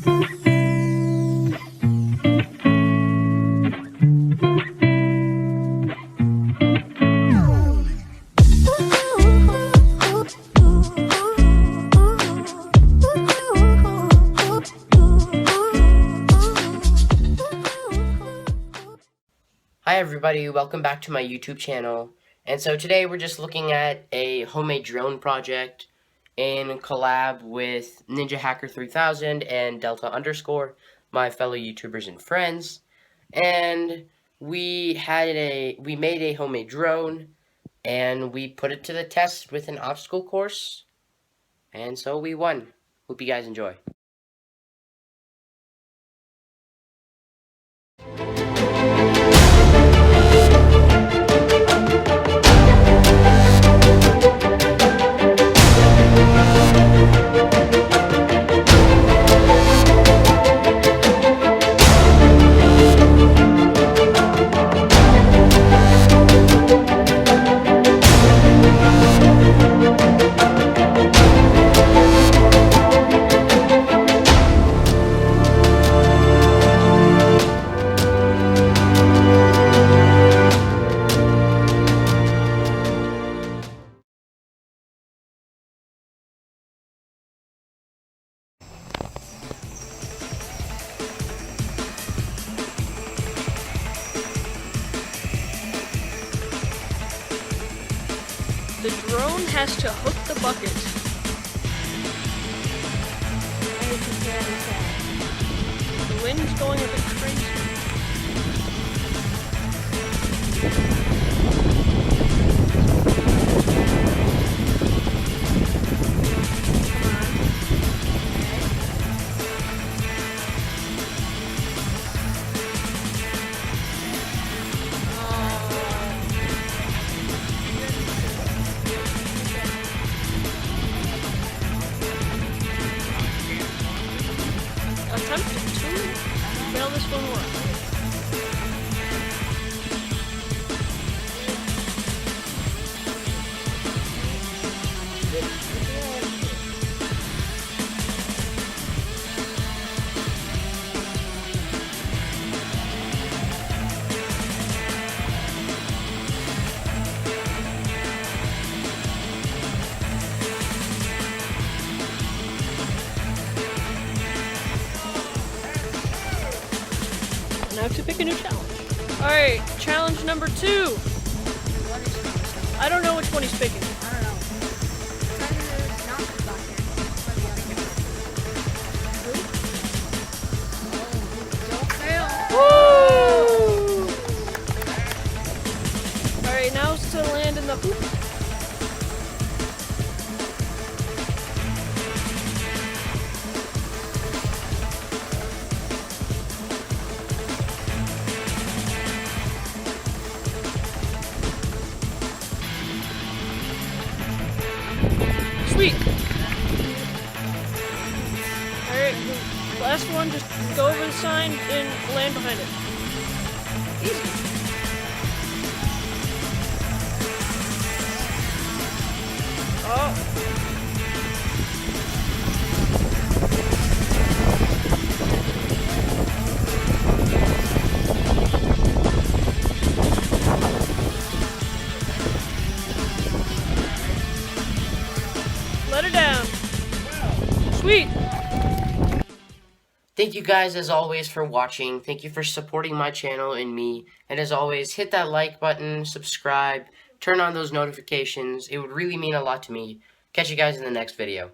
Hi everybody, welcome back to my YouTube channel. And so today we're just looking at a homemade drone project in collab with Ninja Hacker 3000 and Delta _, my fellow YouTubers and friends. And we made a homemade drone and we put it to the test with an obstacle course. And so we won. Hope you guys enjoy. The drone has to hook the bucket. The wind's going a bit crazy. Attempted to fail this one more. Now to pick a new challenge. Alright, challenge number 2. I don't know which one he's picking. I don't know. Don't fail. Woo! Alright, now it's to land in the hoop. Sweet. Alright, last one, just go over the sign and land behind it. Easy. Oh. Let her down. Sweet. Thank you guys as always for watching. Thank you for supporting my channel and me. And as always, hit that like button, subscribe, turn on those notifications. It would really mean a lot to me. Catch you guys in the next video.